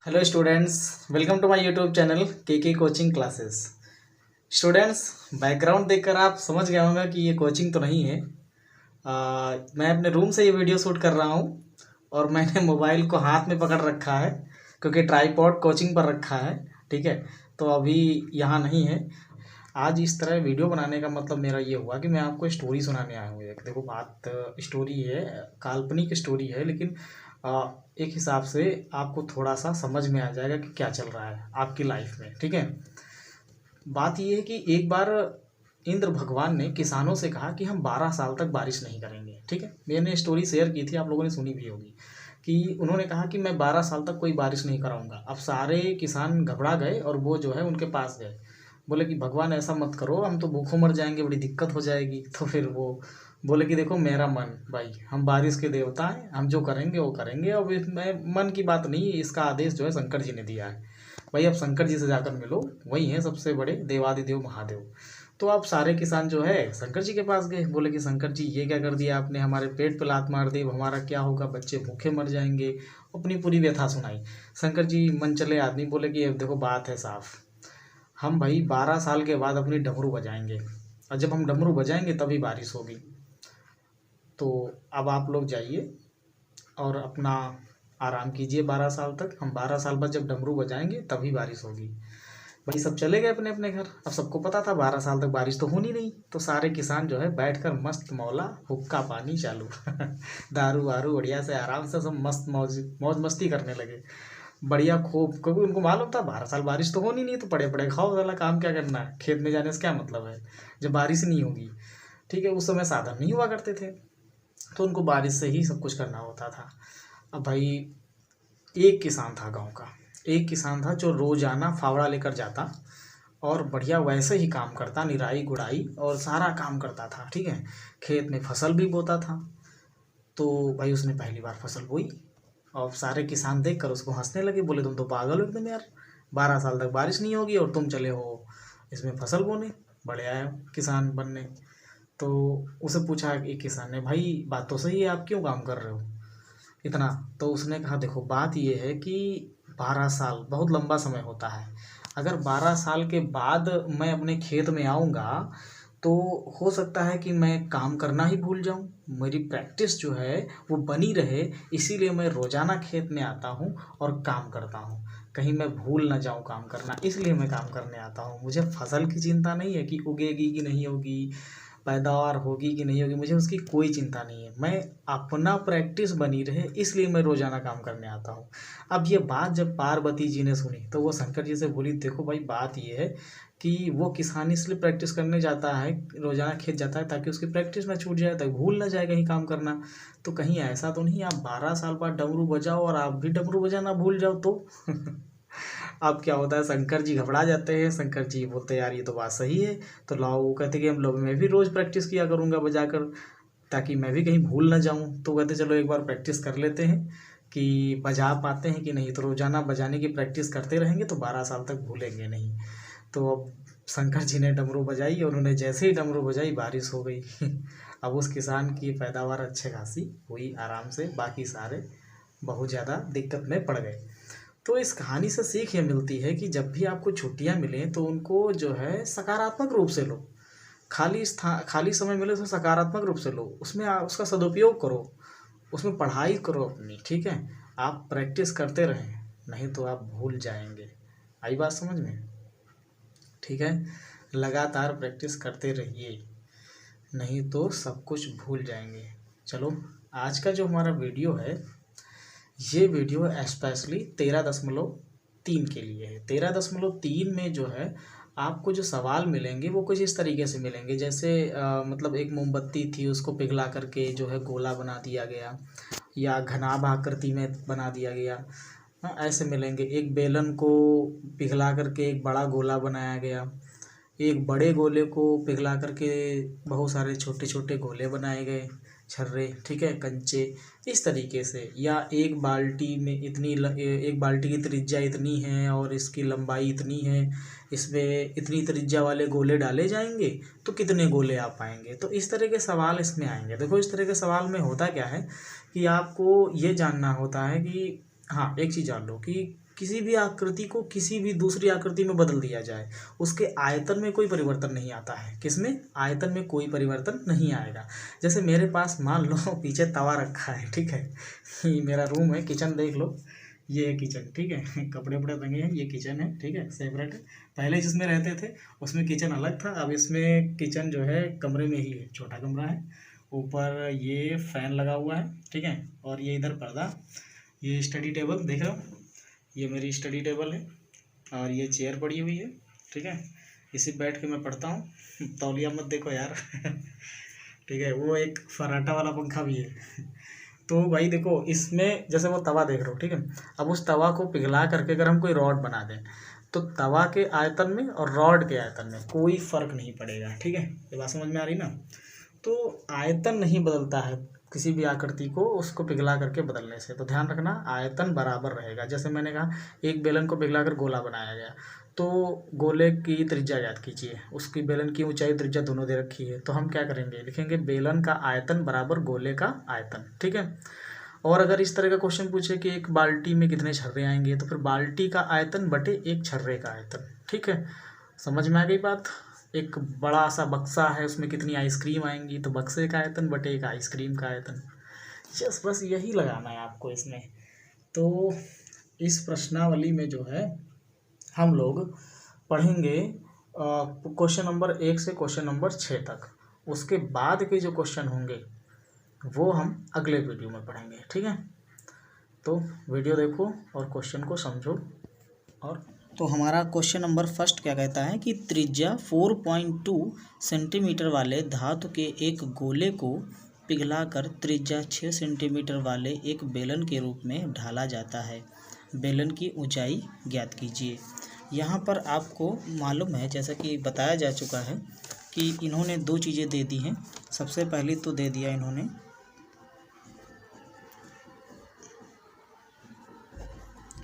Hello students, welcome to my YouTube channel K coaching classes. Students, background देखकर आप समझ गए होंगे कि ये कोचिंग तो नहीं है। मैं अपने रूम से ये वीडियो शूट कर रहा हूँ और मैंने मोबाइल को हाथ में पकड़ रखा है क्योंकि ट्राईपॉड कोचिंग पर रखा है। ठीक है, तो अभी यहाँ नहीं है। आज इस तरह वीडियो बनाने का मतलब मेरा ये हुआ कि मैं आपको स्टोरी सुनाने आया हूँ। एक देखो, बात स्टोरी है, काल्पनिक स्टोरी है, लेकिन एक हिसाब से आपको थोड़ा सा समझ में आ जाएगा कि क्या चल रहा है आपकी लाइफ में। ठीक है, बात ये है कि एक बार इंद्र भगवान ने किसानों से कहा कि हम 12 साल तक बारिश नहीं करेंगे। ठीक है, मैंने स्टोरी शेयर की थी, आप लोगों ने सुनी भी होगी कि उन्होंने कहा कि मैं 12 साल तक कोई बारिश नहीं कराऊंगा। अब सारे किसान घबरा गए और वो जो है उनके पास गए, बोले कि भगवान ऐसा मत करो, हम तो भूखों मर जाएंगे, बड़ी दिक्कत हो जाएगी। तो फिर वो बोले कि देखो मेरा मन, भाई हम बारिश के देवता हैं, हम जो करेंगे वो करेंगे। अब इसमें मन की बात नहीं, इसका आदेश जो है शंकर जी ने दिया है। भाई अब शंकर जी से जाकर मिलो, वही हैं सबसे बड़े देवादिदेव महादेव। तो अब सारे किसान जो है शंकर जी के पास गए, बोले कि शंकर जी ये क्या कर दिया आपने, हमारे पेट पे लात मार दी, अब हमारा क्या होगा, बच्चे भूखे मर जाएंगे। अपनी पूरी व्यथा सुनाई। शंकर जी मन चले आदमी, बोले कि अब देखो बात है साफ, हम भाई 12 साल के बाद अपनी डमरू बजाएंगे और जब हम डमरू बजाएंगे तभी बारिश होगी। तो अब आप लोग जाइए और अपना आराम कीजिए 12 साल तक, हम 12 साल बाद जब डमरू बजाएंगे तभी बारिश होगी। भाई सब चले गए अपने अपने घर। अब सबको पता था 12 साल तक बारिश तो होनी नहीं, तो सारे किसान जो है बैठकर मस्त मौला, हुक्का पानी चालू दारू वारू बढ़िया से आराम से सब मस्त मौज मौज मस्ती करने लगे। बढ़िया खूब, क्योंकि उनको मालूम था 12 साल बारिश तो होनी नहीं, तो पड़े पड़े खाओ, वाला काम क्या करना है, खेत में जाने से क्या मतलब है जब बारिश नहीं होगी। ठीक है, उस समय साधन नहीं हुआ करते थे, तो उनको बारिश से ही सब कुछ करना होता था। अब भाई एक किसान था गांव का, एक किसान था जो रोजाना फावड़ा लेकर जाता और बढ़िया वैसे ही काम करता, निराई गुड़ाई और सारा काम करता था। ठीक है, खेत में फसल भी बोता था। तो भाई उसने पहली बार फसल बोई और सारे किसान देख कर उसको हंसने लगे, बोले तुम तो पागल हो एकदम यार, 12 साल तक बारिश नहीं होगी और तुम चले हो इसमें फसल बोने, बड़े आए किसान बनने। तो उसे पूछा एक किसान ने, भाई बात तो सही है, आप क्यों काम कर रहे हो इतना। तो उसने कहा देखो बात ये है कि 12 साल बहुत लंबा समय होता है, अगर 12 साल के बाद मैं अपने खेत में आऊँगा तो हो सकता है कि मैं काम करना ही भूल जाऊं, मेरी प्रैक्टिस जो है वो बनी रहे, इसीलिए मैं रोज़ाना खेत में आता हूं और काम करता हूं, कहीं मैं भूल ना जाऊं काम करना, इसलिए मैं काम करने आता हूं। मुझे फसल की चिंता नहीं है कि उगेगी कि नहीं होगी, पैदावार होगी कि नहीं होगी, मुझे उसकी कोई चिंता नहीं है, मैं अपना प्रैक्टिस बनी रहे इसलिए मैं रोज़ाना काम करने आता हूँ। अब ये बात जब पार्वती जी ने सुनी तो वो शंकर जी से बोली, देखो भाई बात ये है कि वो किसान इसलिए प्रैक्टिस करने जाता है, रोज़ाना खेत जाता है ताकि उसकी प्रैक्टिस ना छूट जाए, ताकि भूल ना जाए कहीं काम करना। तो कहीं ऐसा तो नहीं आप 12 साल बाद डमरू बजाओ और आप भी डमरू बजाना भूल जाओ तो अब क्या होता है, शंकर जी घबरा जाते हैं। शंकर जी बोलते हैं यार ये तो बात सही है, तो लाओ, वो कहते कि हम लोग, मैं भी रोज़ प्रैक्टिस किया करूँगा बजाकर ताकि मैं भी कहीं भूल ना जाऊँ। तो कहते चलो एक बार प्रैक्टिस कर लेते हैं कि बजा पाते हैं कि नहीं, तो रोज़ाना बजाने की प्रैक्टिस करते रहेंगे तो 12 साल तक भूलेंगे नहीं। तो अब शंकर जी ने डमरू बजाई और उन्होंने जैसे ही डमरू बजाई बारिश हो गई अब उस किसान की पैदावार अच्छे खासी हुई आराम से, बाकी सारे बहुत ज़्यादा दिक्कत में पड़ गए। तो इस कहानी से सीख ये मिलती है कि जब भी आपको छुट्टियां मिलें तो उनको जो है सकारात्मक रूप से लो, खाली समय मिले तो सकारात्मक रूप से लो, उसमें उसका सदुपयोग करो, उसमें पढ़ाई करो अपनी। ठीक है, आप प्रैक्टिस करते रहें, नहीं तो आप भूल जाएंगे। आई बात समझ में? ठीक है, लगातार प्रैक्टिस करते रहिए, नहीं तो सब कुछ भूल जाएंगे। चलो, आज का जो हमारा वीडियो है, ये वीडियो स्पेशली 13.3 के लिए है। 13.3 में जो है आपको जो सवाल मिलेंगे वो कुछ इस तरीके से मिलेंगे, जैसे मतलब एक मोमबत्ती थी, उसको पिघला करके जो है गोला बना दिया गया या घनाभ आकृति में बना दिया गया। हाँ, ऐसे मिलेंगे। एक बेलन को पिघला करके एक बड़ा गोला बनाया गया, एक बड़े गोले को पिघला करके बहुत सारे छोटे छोटे गोले बनाए गए, छर्रे, ठीक है, कंचे, इस तरीके से। या एक बाल्टी में एक बाल्टी की त्रिज्या इतनी है और इसकी लंबाई इतनी है, इसमें इतनी त्रिज्या वाले गोले डाले जाएंगे तो कितने गोले आ पाएंगे। तो इस तरह के सवाल इसमें आएंगे। देखो इस तरह के सवाल में होता क्या है कि आपको ये जानना होता है कि हाँ, एक चीज़ जान लो कि किसी भी आकृति को किसी भी दूसरी आकृति में बदल दिया जाए, उसके आयतन में कोई परिवर्तन नहीं आता है। किसमें? आयतन में कोई परिवर्तन नहीं आएगा। जैसे मेरे पास मान लो पीछे तवा रखा है, ठीक है, ये मेरा रूम है, किचन देख लो, ये है किचन, ठीक है, कपड़े वपड़े टंगे हैं, ये किचन है, ठीक है, सेपरेट है। पहले जिसमें रहते थे उसमें किचन अलग था, अब इसमें किचन जो है कमरे में ही है, छोटा कमरा है। ऊपर ये फैन लगा हुआ है, ठीक है, और ये इधर पर्दा, ये स्टडी टेबल देख रहे हो, ये मेरी स्टडी टेबल है, और ये चेयर पड़ी हुई है, ठीक है, इसी बैठ के मैं पढ़ता हूँ। तौलिया मत देखो यार। ठीक है, वो एक फर्राटा वाला पंखा भी है। तो भाई देखो, इसमें जैसे वो तवा देख रहे हो, ठीक है, अब उस तवा को पिघला करके अगर हम कोई रॉड बना दें तो तवा के आयतन में और रॉड के आयतन में कोई फर्क नहीं पड़ेगा, ठीक है, ये बात समझ में आ रही ना। तो आयतन नहीं बदलता है किसी भी आकृति को उसको पिघला करके बदलने से, तो ध्यान रखना आयतन बराबर रहेगा। जैसे मैंने कहा एक बेलन को पिघला कर गोला बनाया गया, तो गोले की त्रिज्या याद कीजिए, उसकी बेलन की ऊंचाई त्रिज्या दोनों दे रखी है, तो हम क्या करेंगे, लिखेंगे बेलन का आयतन बराबर गोले का आयतन, ठीक है। और अगर इस तरह का क्वेश्चन पूछे कि एक बाल्टी में कितने छर्रे आएंगे, तो फिर बाल्टी का आयतन बटे एक छर्रे का आयतन, ठीक है, समझ में आ गई बात। एक बड़ा सा बक्सा है, उसमें कितनी आइसक्रीम आएंगी, तो बक्से का आयतन बटे एक आइसक्रीम का आयतन। बस यही लगाना है आपको इसमें। तो इस प्रश्नावली में जो है हम लोग पढ़ेंगे क्वेश्चन नंबर 1 से क्वेश्चन नंबर 6 तक। उसके बाद के जो क्वेश्चन होंगे वो हम अगले वीडियो में पढ़ेंगे, ठीक है। तो वीडियो देखो और क्वेश्चन को समझो। और तो हमारा क्वेश्चन नंबर फर्स्ट क्या कहता है कि त्रिज्या 4.2 सेंटीमीटर वाले धातु के एक गोले को पिघलाकर त्रिज्या 6 सेंटीमीटर वाले एक बेलन के रूप में ढाला जाता है। बेलन की ऊंचाई ज्ञात कीजिए। यहाँ पर आपको मालूम है, जैसा कि बताया जा चुका है, कि इन्होंने दो चीज़ें दे दी हैं। सबसे पहले तो दे दिया इन्होंने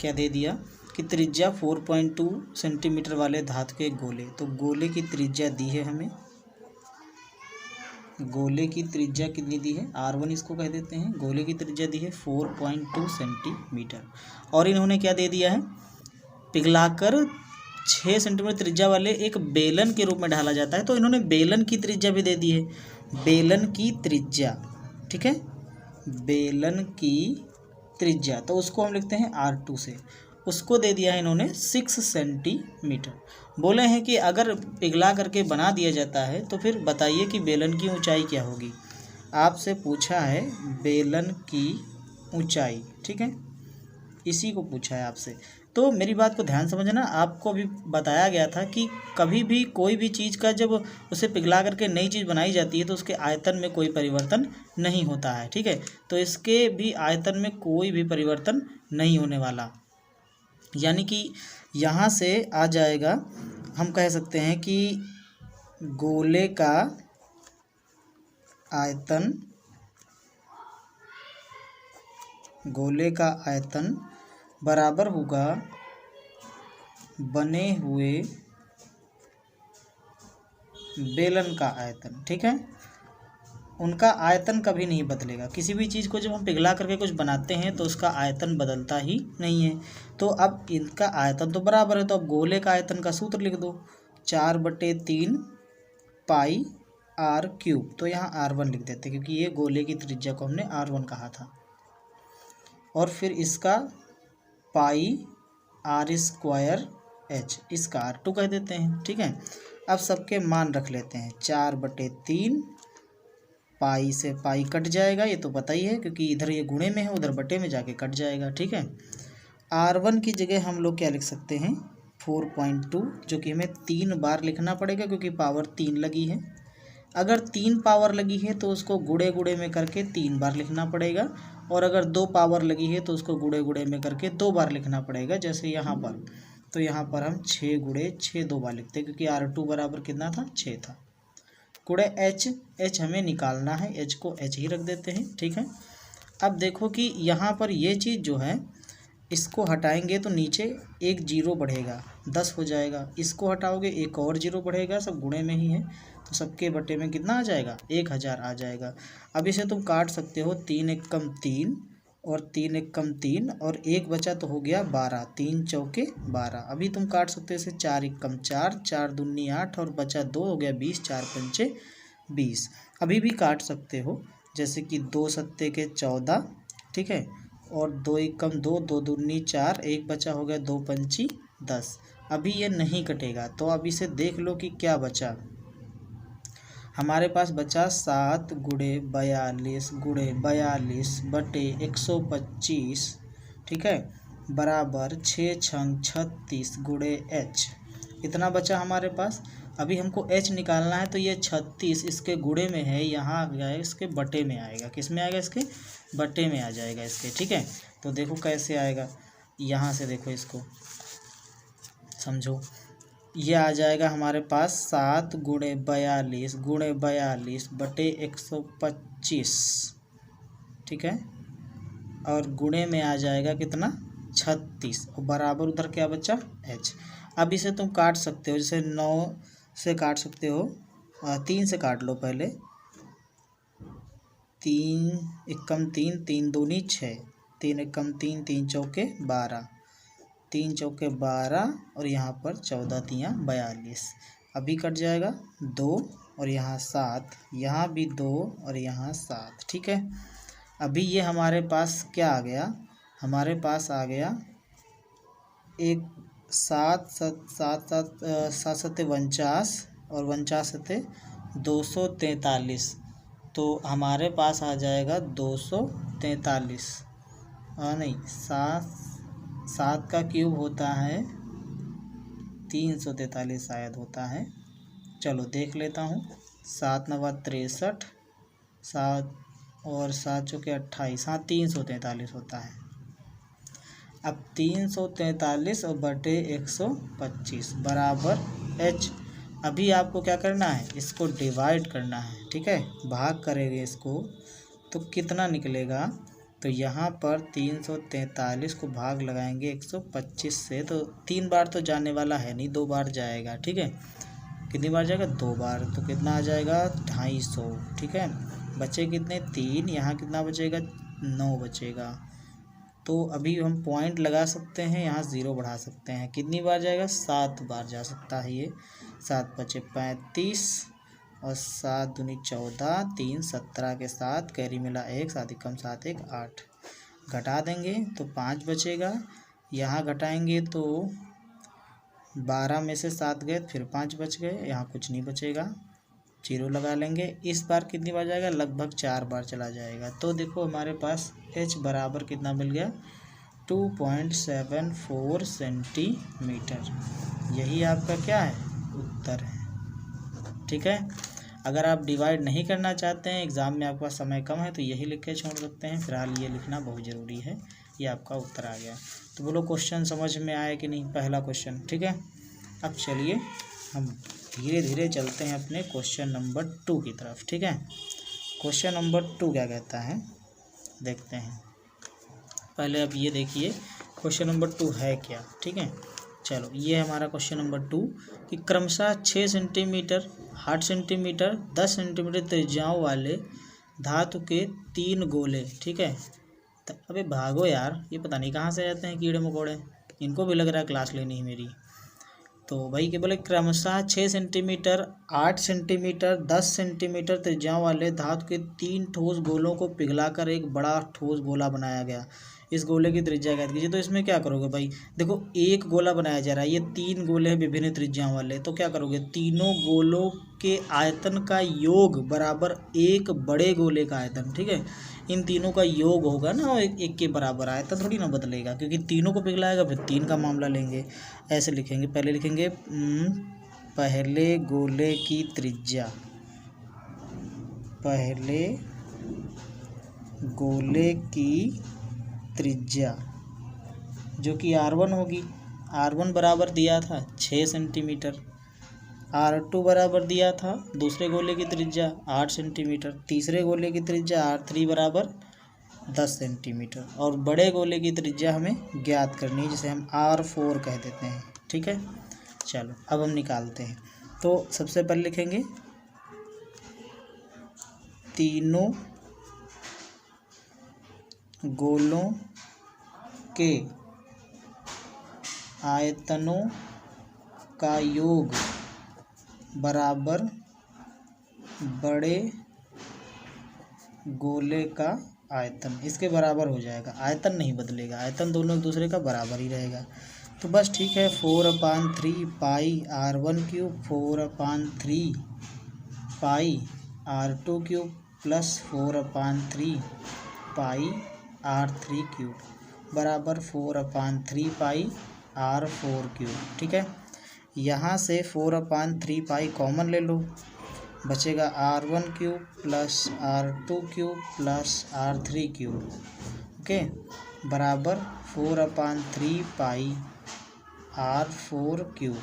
क्या दे दिया कि त्रिज्या 4.2 सेंटीमीटर वाले धातु के गोले, तो गोले की त्रिज्या दी है हमें, गोले की त्रिज्या कितनी दी है, R1 इसको कह देते हैं। गोले की त्रिज्या दी है 4.2 सेंटीमीटर। और इन्होंने क्या दे दिया है, पिघलाकर 6 सेंटीमीटर त्रिज्या वाले एक बेलन के रूप में ढाला जाता है, तो इन्होंने बेलन की त्रिज्या भी दे दी है, बेलन की त्रिज्या, ठीक है, बेलन की त्रिज्या, तो उसको हम लिखते हैं R2 से, उसको दे दिया है इन्होंने 6 सेंटीमीटर। बोले हैं कि अगर पिघला करके बना दिया जाता है तो फिर बताइए कि बेलन की ऊंचाई क्या होगी। आपसे पूछा है बेलन की ऊंचाई, ठीक है, इसी को पूछा है आपसे। तो मेरी बात को ध्यान समझना, आपको भी बताया गया था कि कभी भी कोई भी चीज़ का जब उसे पिघला करके नई चीज़ बनाई जाती है तो उसके आयतन में कोई परिवर्तन नहीं होता है, ठीक है। तो इसके भी आयतन में कोई भी परिवर्तन नहीं होने वाला, यानी कि यहाँ से आ जाएगा, हम कह सकते हैं कि गोले का आयतन, गोले का आयतन बराबर होगा बने हुए बेलन का आयतन, ठीक है। उनका आयतन कभी नहीं बदलेगा। किसी भी चीज़ को जब हम पिघला करके कुछ बनाते हैं तो उसका आयतन बदलता ही नहीं है। तो अब इनका आयतन तो बराबर है, तो अब गोले का आयतन का सूत्र लिख दो, 4/3 पाई R क्यूब। तो यहाँ R1 लिख देते हैं क्योंकि ये गोले की त्रिज्या को हमने R1 कहा था। और फिर इसका पाई R² H, इसका R2 कह देते हैं, ठीक है। अब सबके मान रख लेते हैं, 4/3 पाई से पाई कट जाएगा, ये तो पता ही है क्योंकि इधर ये गुणे में है, उधर बटे में जाके कट जाएगा, ठीक है। R1 की जगह हम लोग क्या लिख सकते हैं, 4.2, जो कि हमें 3 बार लिखना पड़ेगा क्योंकि पावर 3 लगी है। अगर 3 पावर लगी है तो उसको गुणे गुणे में करके 3 बार लिखना पड़ेगा, और अगर 2 पावर लगी है तो उसको गुणे गुणे में करके 2 बार लिखना पड़ेगा। जैसे यहाँ पर, तो यहाँ पर हम 6 गुणे 6 2 बार लिखते हैं क्योंकि R2 बराबर कितना था, 6 था। गुणे H हमें निकालना है, H को H ही रख देते हैं, ठीक है। अब देखो कि यहाँ पर ये चीज़ जो है, इसको हटाएंगे तो नीचे एक 0 बढ़ेगा, 10 हो जाएगा। इसको हटाओगे एक और 0 बढ़ेगा, सब गुणे में ही है, तो सबके बटे में कितना आ जाएगा, 1000 आ जाएगा। अब इसे तुम काट सकते हो, 3 × 3 और 3 एकम 3 और 1 बचा तो हो गया 12, 3 चौके 12। अभी तुम काट सकते हो इसे, 4 एकम 4, 4 दूनी 8 और बचा 2 हो गया 20, 4 पंचे 20। अभी भी काट सकते हो, जैसे कि 2 सत्ते के 14, ठीक है, और 2 एकम 2, 2 दूनी 4, 1 बचा हो गया 2 पंची 10। अभी ये नहीं कटेगा, तो अब इसे देख लो कि क्या बचा। हमारे पास बचा 7 गुणे 42 गुणे 42 बटे 125, ठीक है, बराबर 6 छंग 36 गुणे h। इतना बचा हमारे पास। अभी हमको h निकालना है, तो ये 36 इसके गुणे में है, यहाँ आ गया इसके बटे में आएगा। किस में आएगा? इसके बटे में आ जाएगा इसके, ठीक है। तो देखो कैसे आएगा, यहाँ से देखो इसको समझो। ये आ जाएगा हमारे पास 7 गुणे 42 बटे 125, ठीक है, और गुणे में आ जाएगा कितना? 36, और बराबर उधर क्या बचा? h। अब इसे तुम काट सकते हो, जैसे 9 से काट सकते हो, 3 से काट लो पहले। 3 एकम 3, 3 दूनी 6, 3 एकम 3, 3 चौके 12, 3 चौके 12 और यहाँ पर 14 तियाँ 42। अभी कट जाएगा 2 और यहाँ 7, यहाँ भी 2 और यहाँ 7, ठीक है। अभी ये हमारे पास क्या आ गया? हमारे पास आ गया एक 7 सत्ते 49 और 49 सत्ते 243। तो हमारे पास आ जाएगा 243, नहीं, 7 का क्यूब होता है 343 शायद होता है। चलो देख लेता हूँ। 7 नवा 63, 7 और 7 चौके 28, हाँ 343 होता है। अब 343 और बटे 125 बराबर h। अभी आपको क्या करना है? इसको डिवाइड करना है, ठीक है, भाग करेंगे इसको तो कितना निकलेगा? तो यहाँ पर 343 को भाग लगाएंगे 125 से, तो 3 बार तो जाने वाला है नहीं, 2 बार जाएगा, ठीक है। कितनी बार जाएगा? 2 बार। तो कितना आ जाएगा? 250, ठीक है। बचे कितने? 3। यहाँ कितना बचेगा? 9 बचेगा। तो अभी हम पॉइंट लगा सकते हैं, यहाँ 0 बढ़ा सकते हैं। कितनी बार जाएगा? 7 बार जा सकता है ये। 7 बचे 35 और 7 दूनी 14, 3 17 के साथ कैरी मिला 1, 7 एकम 7 1 8। घटा देंगे तो 5 बचेगा। यहाँ घटाएंगे तो 12 में से 7 गए, फिर 5 बच गए, यहाँ कुछ नहीं बचेगा, 0 लगा लेंगे। इस बार कितनी बार जाएगा? लगभग 4 बार चला जाएगा। तो देखो हमारे पास h बराबर कितना मिल गया? 2.74 सेंटीमीटर। यही आपका क्या है? उत्तर है, ठीक है। अगर आप डिवाइड नहीं करना चाहते हैं, एग्ज़ाम में आपके पास समय कम है, तो यही लिख के छोड़ सकते हैं। फिलहाल ये लिखना बहुत ज़रूरी है। ये आपका उत्तर आ गया। तो बोलो क्वेश्चन समझ में आया कि नहीं? पहला क्वेश्चन, ठीक है। अब चलिए हम धीरे धीरे चलते हैं अपने क्वेश्चन नंबर 2 की तरफ, ठीक है। क्वेश्चन नंबर 2 क्या कहता है, देखते हैं। पहले अब ये देखिए क्वेश्चन नंबर 2 है क्या, ठीक है। चलो ये हमारा क्वेश्चन नंबर 2 कि क्रमशः 6 सेंटीमीटर, 8 सेंटीमीटर, 10 सेंटीमीटर त्रिज्याओं वाले धातु के 3 गोले, ठीक है। तो अबे भागो यार, ये पता नहीं कहाँ से आते हैं कीड़े मकोड़े, इनको भी लग रहा है क्लास लेनी है मेरी। तो भाई के बोले क्रमशः 6 सेंटीमीटर, 8 सेंटीमीटर, 10 सेंटीमीटर त्रिज्याओं वाले धातु के 3 ठोस गोलों को पिघलाकर एक बड़ा ठोस गोला बनाया गया। इस गोले की त्रिज्या ज्ञात कीजिए। तो इसमें क्या करोगे भाई? देखो एक गोला बनाया जा रहा है, ये 3 गोले हैं विभिन्न त्रिज्याओं वाले। तो क्या करोगे? तीनों गोलों के आयतन का योग बराबर एक बड़े गोले का आयतन, ठीक है। इन तीनों का योग होगा ना, एक के बराबर आयतन थोड़ी ना बदलेगा, क्योंकि तीनों को पिघलाएगा, फिर 3 का मामला लेंगे। ऐसे लिखेंगे, पहले लिखेंगे पहले गोले की त्रिज्या, पहले गोले की त्रिज्या जो कि R1 होगी। R1 बराबर दिया था 6 सेंटीमीटर, R2 बराबर दिया था दूसरे गोले की त्रिज्या 8 सेंटीमीटर, तीसरे गोले की त्रिज्या R3 बराबर 10 सेंटीमीटर, और बड़े गोले की त्रिज्या हमें ज्ञात करनी है, जिसे हम R4 कह देते हैं, ठीक है। चलो अब हम निकालते हैं। तो सबसे पहले लिखेंगे तीनों गोलों के आयतनों का योग बराबर बड़े गोले का आयतन, इसके बराबर हो जाएगा। आयतन नहीं बदलेगा, आयतन दोनों एक दूसरे का बराबर ही रहेगा। तो बस ठीक है, 4/3 पाई r1³ 4/3 पाई r2³ प्लस 4/3 पाई r3³ बराबर 4/3 पाई r4³। ठीक है, यहाँ से 4/3 पाई कॉमन ले लो, बचेगा r1³ plus r2³ plus r3³। Okay, बराबर 4/3 पाई r4³।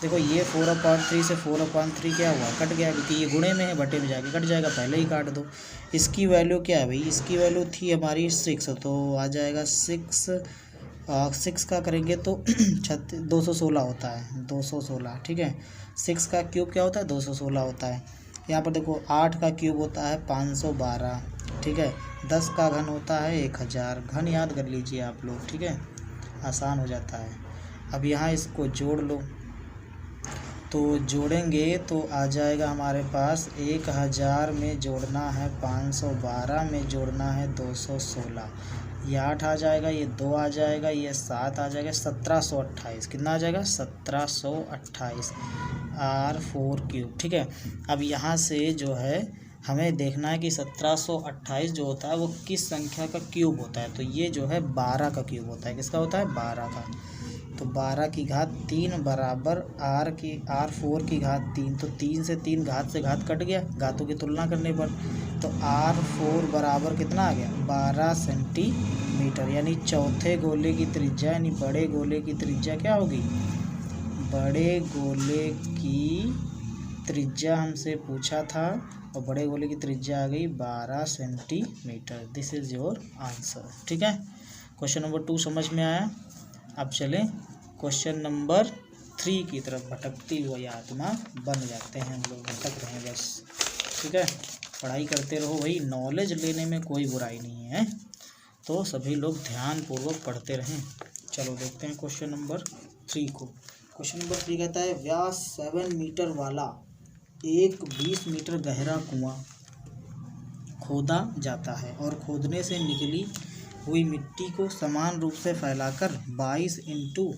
देखो ये 4/3 से 4/3 क्या हुआ, कट गया, क्योंकि ये गुणे में है, बटे में जाके कट जाएगा, पहले ही काट दो। इसकी वैल्यू क्या है भाई, इसकी वैल्यू थी हमारी 6, तो आ जाएगा 6 का करेंगे तो 216 होता है, 216। ठीक है, 6 का क्यूब क्या होता है, 216 होता है। यहाँ पर देखो 8 का क्यूब होता है 512। ठीक है, 10 का घन होता है 1000। घन याद कर लीजिए आप लोग, ठीक है, आसान हो जाता है। अब यहाँ इसको जोड़ लो, तो जोड़ेंगे तो आ जाएगा हमारे पास 1000 में जोड़ना है 512 में जोड़ना है 216, ये 8 आ जाएगा, ये 2 आ जाएगा, ये 7 आ जाएगा, 1728। कितना आ जाएगा, 1728 r4³। ठीक है, अब यहाँ से जो है हमें देखना है कि 1728 जो होता है वो किस संख्या का क्यूब होता है। तो ये जो है 12 का क्यूब होता है। किसका होता है, 12 का। तो 12 की घात 3 बराबर r4 की घात 3। तो 3 से 3 घात से घात कट गया, घातों की तुलना करने पर। तो r4 बराबर कितना आ गया, 12 सेंटीमीटर। यानी चौथे गोले की त्रिज्या, यानी बड़े गोले की त्रिज्या क्या होगी, बड़े गोले की त्रिज्या हमसे पूछा था, और बड़े गोले की त्रिज्या आ गई 12 centimetre. This is your answer. ठीक है, क्वेश्चन नंबर 2 समझ में आया। अब चलें क्वेश्चन नंबर 3 की तरफ। भटकती हुई आत्मा बन जाते हैं हम लोग, भटक रहे हैं बस। ठीक है, पढ़ाई करते रहो भाई, नॉलेज लेने में कोई बुराई नहीं है, तो सभी लोग ध्यानपूर्वक पढ़ते रहें। चलो देखते हैं क्वेश्चन नंबर 3 को। क्वेश्चन नंबर 3 कहता है, व्यास 7 मीटर वाला एक 20 मीटर गहरा कुआं खोदा जाता है, और खोदने से निकली हुई मिट्टी को समान रूप से फैलाकर 22 ×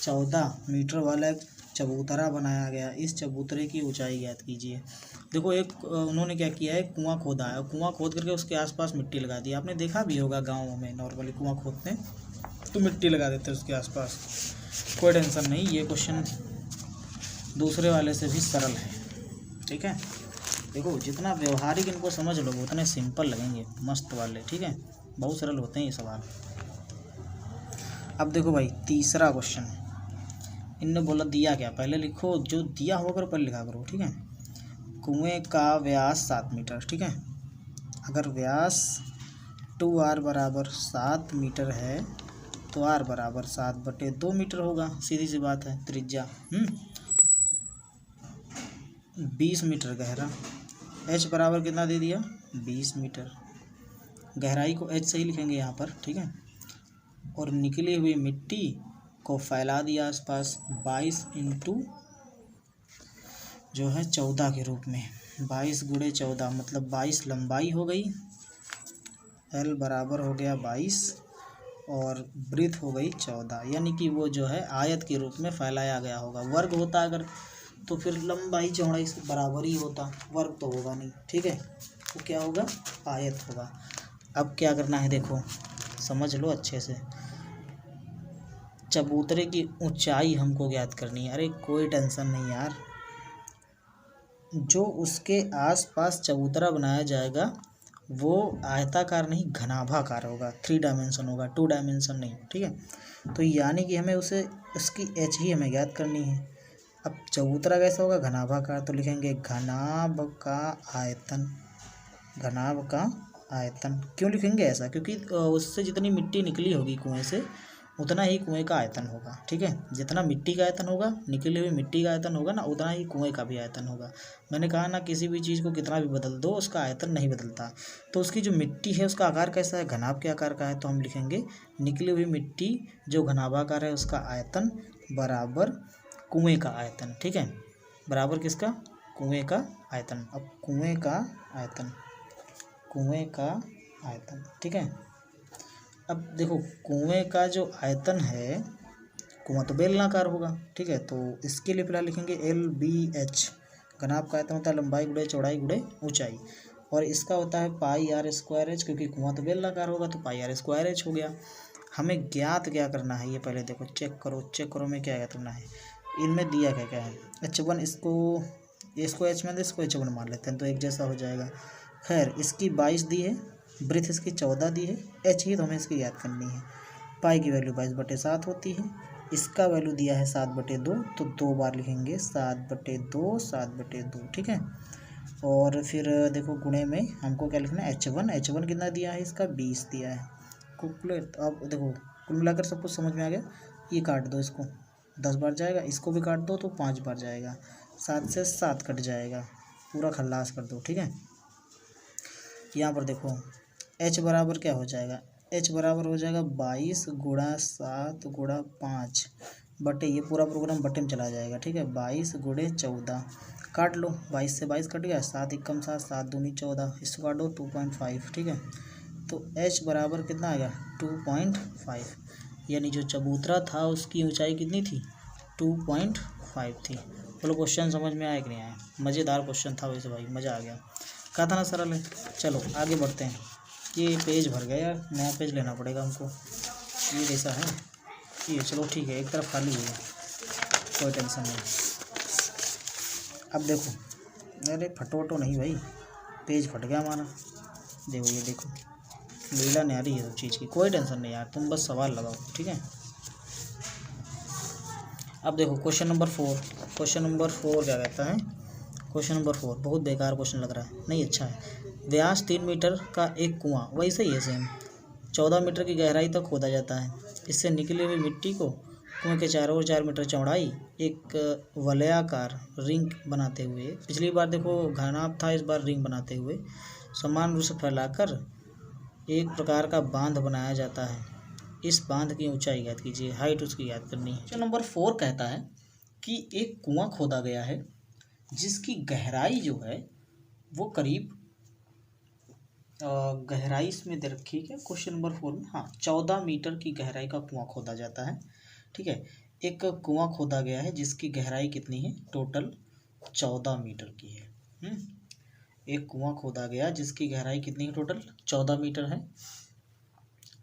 14 मीटर वाला एक चबूतरा बनाया गया। इस चबूतरे की ऊंचाई ज्ञात कीजिए। देखो एक उन्होंने क्या किया है, कुआं खोदा है, कुआं खोद करके उसके आसपास मिट्टी लगा दी। आपने देखा भी होगा गाँव में नॉर्मली कुआं खोदते हैं तो मिट्टी लगा देते हैं उसके आसपास। कोई टेंशन नहीं, ये क्वेश्चन दूसरे वाले से भी सरल है। ठीक है, देखो जितना व्यवहारिक इनको समझ लो उतने सिंपल लगेंगे, मस्त वाले। ठीक है, बहुत सरल होते हैं ये सवाल। अब देखो भाई तीसरा क्वेश्चन, इनने बोला दिया क्या, पहले लिखो, जो दिया होगा करो पहले लिखा करो। ठीक है, कुएं का व्यास 7 मीटर। ठीक है, अगर व्यास 2r बराबर 7 मीटर है तो r बराबर 7/2 मीटर होगा, सीधी सी बात है। त्रिज्या 20 मीटर गहरा, h बराबर कितना दे दिया, 20 मीटर। गहराई को h से ही लिखेंगे यहाँ पर। ठीक है, और निकली हुई मिट्टी को फैला दिया आसपास 22 × जो है 14 के रूप में। 22 × 14 मतलब 22 लंबाई हो गई, l बराबर हो गया 22 और ब्रीथ हो गई 14, यानी कि वो जो है आयत के रूप में फैलाया गया होगा। वर्ग होता अगर तो फिर लंबाई चौड़ाई से बराबर ही होता, वर्ग तो होगा नहीं। ठीक है, तो क्या होगा, आयत होगा। अब क्या करना है, देखो समझ लो अच्छे से, चबूतरे की ऊंचाई हमको ज्ञात करनी है। अरे कोई टेंशन नहीं यार, जो उसके आसपास चबूतरा बनाया जाएगा वो आयताकार नहीं घनाभाकार होगा, 3 डायमेंशन होगा, 2 डायमेंशन नहीं। ठीक है, तो यानी कि हमें उसे उसकी एच ही हमें ज्ञात करनी है। अब चबूतरा कैसा होगा, घनाभाकार, तो लिखेंगे घनाभ का आयतन। घनाभ का आयतन क्यों लिखेंगे ऐसा, क्योंकि उससे जितनी मिट्टी निकली होगी कुएं से उतना ही कुएं का आयतन होगा। ठीक है, जितना मिट्टी का आयतन होगा, निकली हुई मिट्टी का आयतन होगा ना, उतना ही कुएं का भी आयतन होगा। मैंने कहा ना, किसी भी चीज़ को कितना भी बदल दो उसका आयतन नहीं बदलता। तो उसकी जो मिट्टी है उसका आकार कैसा है, घनाभ के आकार का है, तो हम लिखेंगे निकली हुई मिट्टी जो घनाभाकार है उसका आयतन बराबर कुएं का आयतन। ठीक है, बराबर किसका, कुएं का आयतन। अब कुएं का आयतन, कुएं का आयतन, ठीक है। अब देखो कुएं का जो आयतन है, कुआं तो बेलनाकार होगा। ठीक है, तो इसके लिए फिलहाल लिखेंगे LBH। घनाभ का आयतन होता है लंबाई गुणे चौड़ाई गुणे ऊंचाई, और इसका होता है पाई आर स्क्वायर एच, क्योंकि कुआं तो बेलनाकार होगा तो पाई आर स्क्वायर एच हो गया। हमें ज्ञात क्या करना है, ये पहले देखो, चेक करो में क्या करना है। इनमें दिया क्या क्या है, H1 इसको H मान दे, इसको H1 मान लेते हैं तो एक जैसा हो जाएगा। खैर, इसकी 22 दी है, ब्रेथ इसकी 14 दी है, H ही तो हमें इसकी याद करनी है। पाई की वैल्यू 22/7 होती है, इसका वैल्यू दिया है 7/2, तो 2 बार लिखेंगे 7/2 7/2। ठीक है, और फिर देखो गुणे में हमको क्या लिखना है, H1 कितना दिया है, इसका 20 दिया है। कैलकुलेट, अब देखो कुल मिलाकर सब कुछ समझ में आ गया। ये काट दो, इसको 10 बार जाएगा, इसको भी काट दो तो 5 बार जाएगा, 7 से 7 कट जाएगा, पूरा खल्लास कर दो। ठीक है, यहाँ पर देखो H बराबर क्या हो जाएगा, H बराबर हो जाएगा 22 × 7 × 5 बटे, ये पूरा प्रोग्राम बटे में चला जाएगा। ठीक है, 22 × 14, काट लो, 22 से 22 कट गया, 7 एकम 7, 7 दूनी 14, इसको काट दो 2.5। ठीक है, तो H बराबर कितना आएगा 2.5, यानी जो चबूतरा था उसकी ऊंचाई कितनी थी, 2.5 थी। बोलो क्वेश्चन समझ में आया कि नहीं आया, मज़ेदार क्वेश्चन था वैसे भाई, मज़ा आ गया, कहा था ना सरल है। चलो आगे बढ़ते हैं, ये पेज भर गया यार, नया पेज लेना पड़ेगा हमको, ये कैसा है ये, चलो ठीक है, एक तरफ खाली हुई है, कोई टेंशन नहीं। अब देखो, अरे फटो नहीं भाई, पेज फट गया हमारा, देखो ये देखो, लीला न्यारी है सब चीज़ की, कोई टेंशन नहीं यार, तुम बस सवाल लगाओ। ठीक है, अब देखो क्वेश्चन नंबर 4 क्या कहता है, क्वेश्चन नंबर 4 बहुत बेकार क्वेश्चन लग रहा है, नहीं अच्छा है। व्यास 3 मीटर का एक कुआं, वैसे ही है सेम, 14 मीटर की गहराई तक खोदा जाता है। इससे निकली हुई मिट्टी को कुएं के चारों ओर 4 मीटर चौड़ाई एक वलयाकार रिंग बनाते हुए, पिछली बार देखो घनाभ था, इस बार रिंग बनाते हुए समान रूप से फैलाकर एक प्रकार का बांध बनाया जाता है। इस बांध की ऊंचाई याद कीजिए, हाइट उसकी याद करनी है। क्वेश्चन नंबर 4 कहता है कि एक कुआं खोदा गया है जिसकी गहराई जो है वो करीब, गहराई इसमें दे रखी है क्वेश्चन नंबर 4 में, हाँ 14 मीटर की गहराई का कुआं खोदा जाता है। ठीक है, एक कुआं खोदा गया है जिसकी गहराई कितनी है, टोटल 14 मीटर की है। एक कुआं खोदा गया जिसकी गहराई कितनी है, टोटल 14 मीटर है,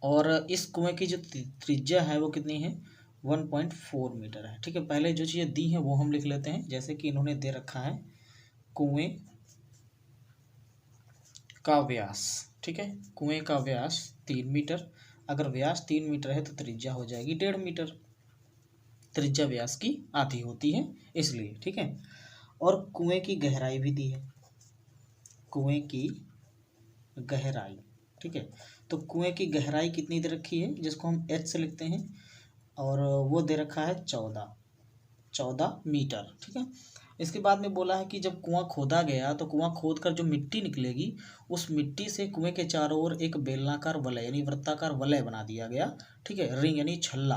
और इस कुएं की जो त्रिज्या है वो कितनी है, 1.4 मीटर है। ठीक है, पहले जो चीज़ें दी हैं वो हम लिख लेते हैं, जैसे कि इन्होंने दे रखा है कुएं का व्यास। ठीक है, कुएं का व्यास 3 मीटर, अगर व्यास 3 मीटर है तो त्रिज्या हो जाएगी 1.5 मीटर, त्रिज्या व्यास की आधी होती है इसलिए। ठीक है, और कुएं की गहराई भी दी है, कुएं की गहराई। ठीक है, तो कुएं की गहराई कितनी दे रखी है, जिसको हम H से लिखते हैं, और वो दे रखा है 14 मीटर। ठीक है, इसके बाद में बोला है कि जब कुआं खोदा गया तो कुआं खोद कर जो मिट्टी निकलेगी उस मिट्टी से कुएं के चारों ओर एक बेलनाकार वलय यानी वृत्ताकार वलय बना दिया गया। ठीक है, रिंग यानी छल्ला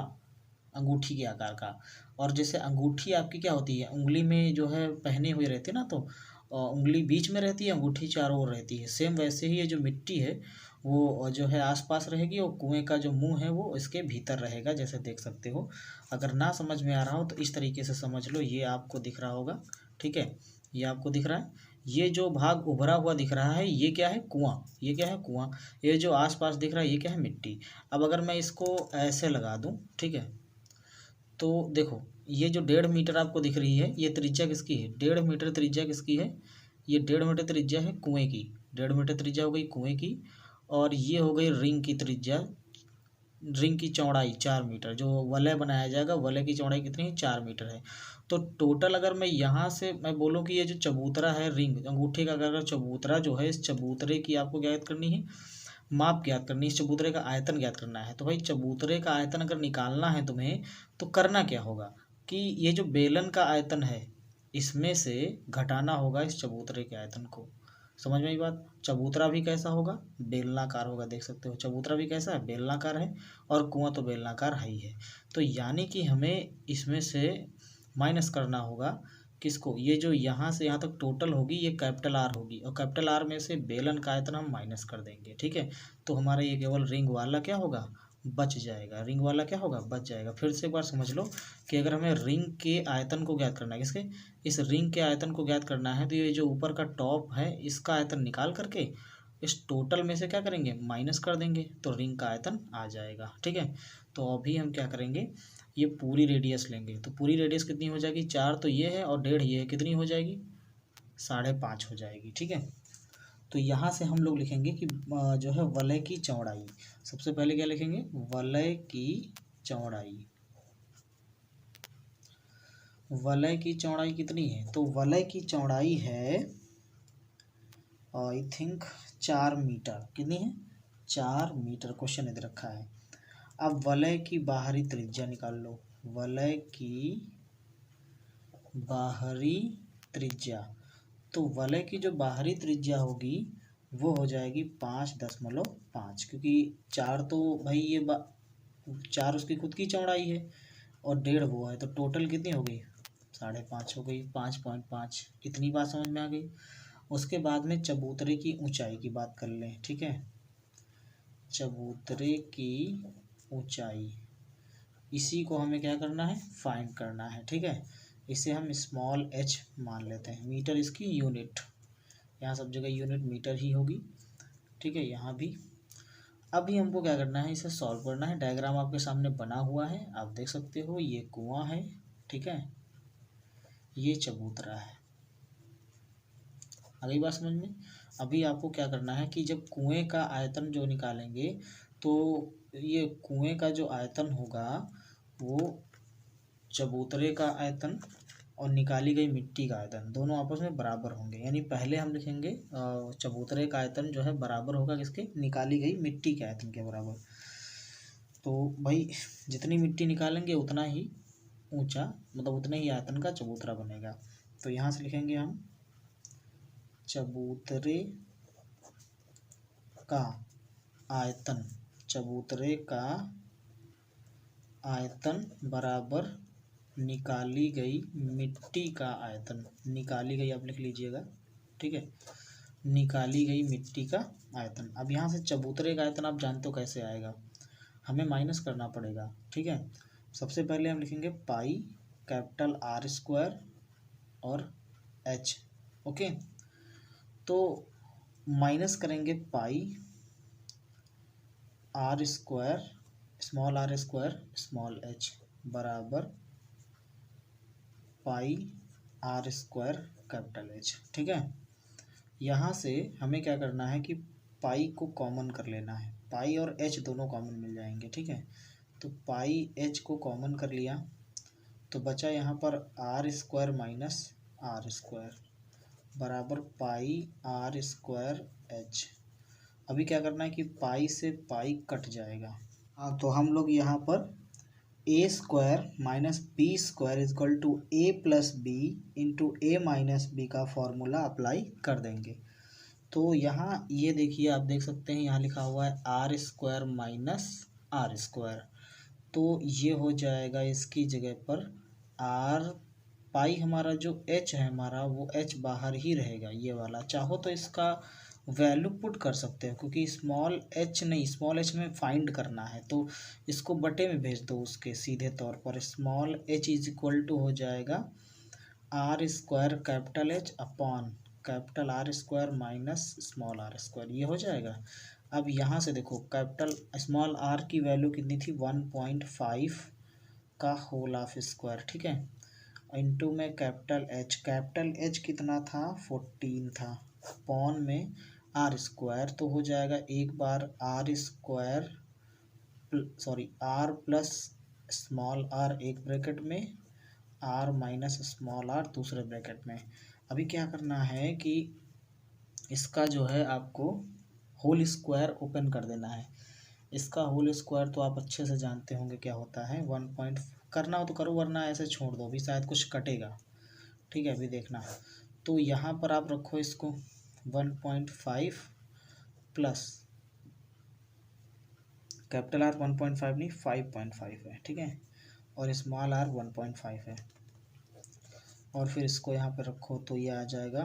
अंगूठी के आकार का, और जैसे अंगूठी आपकी क्या होती है, उंगली में जो है पहने हुए रहते हैं ना, तो उंगली बीच में रहती है, अंगूठी चारों ओर रहती है, सेम वैसे ही ये जो मिट्टी है वो जो है आसपास रहेगी, और कुएं का जो मुंह है वो इसके भीतर रहेगा, जैसे देख सकते हो। अगर ना समझ में आ रहा हो तो इस तरीके से समझ लो, ये आपको दिख रहा होगा। ठीक है, ये आपको दिख रहा है, ये जो भाग उभरा हुआ दिख रहा है ये क्या है, कुआं, ये क्या है कुआं, ये जो आसपास दिख रहा है ये क्या है, मिट्टी। अब अगर मैं इसको ऐसे लगा दूं, ठीक है, तो देखो ये जो 1.5 मीटर आपको दिख रही है ये त्रिज्या किसकी है, 1.5 मीटर त्रिज्या किसकी है, ये 1.5 मीटर त्रिज्या है कुएं की, 1.5 मीटर त्रिज्या हो गई कुएं की, और ये हो गई रिंग की त्रिज्या, रिंग की चौड़ाई 4 मीटर, जो वलय बनाया जाएगा वलय की चौड़ाई कितनी है, 4 मीटर है। तो टोटल अगर मैं यहाँ से मैं बोलूँ कि ये जो चबूतरा है, रिंग अंगूठे का अगर चबूतरा जो है, इस चबूतरे की आपको क्या याद करनी है, माप ज्ञात करनी, इस चबूतरे का आयतन ज्ञात करना है। तो भाई चबूतरे का आयतन अगर निकालना है तुम्हें तो करना क्या होगा कि ये जो बेलन का आयतन है इसमें से घटाना होगा इस चबूतरे के आयतन को। समझ में आई बात। चबूतरा भी कैसा होगा, बेलनाकार होगा। देख सकते हो चबूतरा भी कैसा है, बेलनाकार है, और कुआं तो बेलनाकार है ही है। तो यानी कि हमें इसमें से माइनस करना होगा किसको, ये जो यहाँ से यहाँ तक टोटल होगी ये कैपिटल आर होगी, और कैपिटल आर में से बेलन का आयतन हम माइनस कर देंगे। ठीक है, तो हमारा ये केवल रिंग वाला क्या होगा, बच जाएगा। रिंग वाला क्या होगा, बच जाएगा। फिर से एक बार समझ लो कि अगर हमें रिंग के आयतन को ज्ञात करना है, किसके, इस रिंग के आयतन को ज्ञात करना है, तो ये जो ऊपर का टॉप है इसका आयतन निकाल करके इस टोटल में से क्या करेंगे, माइनस कर देंगे, तो रिंग का आयतन आ जाएगा। ठीक है, तो अभी हम क्या करेंगे, ये पूरी रेडियस लेंगे। तो पूरी रेडियस कितनी हो जाएगी, 4 तो ये है और 1.5 ये है, कितनी हो जाएगी, 5.5 हो जाएगी। ठीक है, तो यहाँ से हम लोग लिखेंगे कि जो है वलय की चौड़ाई, सबसे पहले क्या लिखेंगे, वलय की चौड़ाई। वलय की चौड़ाई कितनी है, तो वलय की चौड़ाई है आई थिंक 4 मीटर। कितनी है, 4 मीटर, क्वेश्चन दे रखा है। अब वलय की बाहरी त्रिज्या निकाल लो। वलय की बाहरी त्रिज्या, तो वलय की जो बाहरी त्रिज्या होगी वो हो जाएगी 5.5, क्योंकि 4 तो भाई ये 4 उसकी खुद की चौड़ाई है और 1.5 वो है, तो टोटल कितनी हो गई, 5.5 हो गई, 5.5। इतनी बात समझ में आ गई। उसके बाद में चबूतरे की ऊंचाई की बात कर लें। ठीक है, चबूतरे की ऊंचाई, इसी को हमें क्या करना है, फाइंड करना है। ठीक है, इसे हम स्मॉल h मान लेते हैं। मीटर इसकी यूनिट, यहाँ सब जगह यूनिट मीटर ही होगी। ठीक है, यहाँ भी। अभी हमको क्या करना है, इसे सॉल्व करना है। डायग्राम आपके सामने बना हुआ है, आप देख सकते हो, ये कुआं है। ठीक है, ये चबूतरा है। अगली बात समझ में। अभी आपको क्या करना है कि जब कुएं का आयतन जो निकालेंगे तो ये कुएं का जो आयतन होगा वो चबूतरे का आयतन और निकाली गई मिट्टी का आयतन दोनों आपस में बराबर होंगे। यानी पहले हम लिखेंगे चबूतरे का आयतन जो है बराबर होगा किसके, निकाली गई मिट्टी के आयतन के बराबर। तो भाई जितनी मिट्टी निकालेंगे उतना ही ऊंचा, मतलब उतने ही आयतन का चबूतरा बनेगा। तो यहाँ से लिखेंगे हम चबूतरे का आयतन, चबूतरे का आयतन बराबर निकाली गई मिट्टी का आयतन। निकाली गई आप लिख लीजिएगा। ठीक है, निकाली गई मिट्टी का आयतन। अब यहाँ से चबूतरे का आयतन आप जानते हो कैसे आएगा, हमें माइनस करना पड़ेगा। ठीक है, सबसे पहले हम लिखेंगे पाई कैपिटल आर स्क्वायर और एच। ओके, तो माइनस करेंगे पाई आर स्क्वायर स्मॉल एच बराबर pi R square capital H. ठीक है, यहाँ से हमें क्या करना है कि पाई को कॉमन कर लेना है। पाई और एच दोनों कॉमन मिल जाएंगे। ठीक है, तो पाई एच को कॉमन कर लिया तो बचा यहाँ पर R square minus R square बराबर पाई आर स्क्वायर एच। अभी क्या करना है कि पाई से पाई कट जाएगा। हाँ, तो हम लोग यहाँ पर A square minus B square equal to A plus B into A minus B का फॉर्मूला अप्लाई कर देंगे। तो यहाँ ये देखिए, आप देख सकते हैं यहाँ लिखा हुआ है R square minus R square, तो ये हो जाएगा इसकी जगह पर आर। पाई हमारा जो एच है हमारा वो एच बाहर ही रहेगा, ये वाला। चाहो तो इसका वैल्यू पुट कर सकते हो, क्योंकि स्मॉल एच नहीं, स्मॉल एच में फाइंड करना है तो इसको बटे में भेज दो उसके सीधे तौर पर। Small h is equal to हो जाएगा R square capital H upon capital R square minus small r square, ये हो जाएगा। अब यहाँ से देखो कैपिटल स्मॉल आर की वैल्यू कितनी थी, 1.5 का होल ऑफ स्क्वायर। ठीक है, इंटू में कैपिटल एच कितना था, 14 था, अपॉन में आर स्क्वायर, तो हो जाएगा एक बार R square R plus small R एक ब्रैकेट में, आर माइनस स्मॉल आर दूसरे ब्रैकेट में। अभी क्या करना है कि इसका जो है आपको होल स्क्वायर ओपन कर देना है। इसका होल स्क्वायर तो आप अच्छे से जानते होंगे क्या होता है, 1 करना हो तो करो वरना ऐसे छोड़ दो, अभी शायद कुछ कटेगा। ठीक है, अभी देखना। तो यहाँ पर आप रखो इसको 1.5 प्लस कैपिटल आर 1.5 नहीं 5.5 है। ठीक है, और स्मॉल आर 1.5 है। और फिर इसको यहाँ पे रखो तो ये आ जाएगा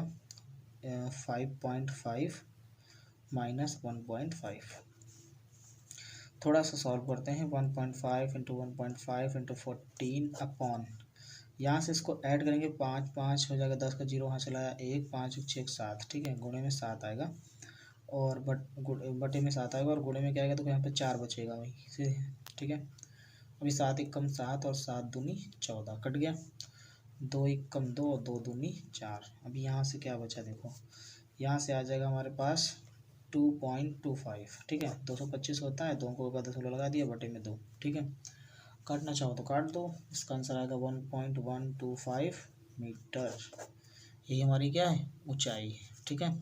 5.5 माइनस 1.5। थोड़ा सा सॉल्व करते हैं। 1.5 इंटू 1.5 इंटू 14 अपॉन, यहाँ से इसको ऐड करेंगे 5 5 हो जाएगा, 10 का 0 वहाँ चला आया 1, 5 6 7। ठीक है, गुणे में 7 आएगा और बटे में 7 आएगा और गुणे में क्या आएगा, तो यहाँ पे 4 बचेगा वही से। ठीक है, अभी 7 एक कम 7 और 7 दूनी 14 कट गया, 2 एक कम 2 और 2 दूनी 4। अभी यहाँ से क्या बचा देखो, यहाँ से आ जाएगा हमारे पास 2.25। ठीक है, 225 होता है, 2 को 10 लगा दिया बटे में 2। ठीक है, काटना चाहो तो काट दो। इसका आंसर आएगा 1.125 मीटर। यही हमारी क्या है, ऊंचाई है। ठीक है,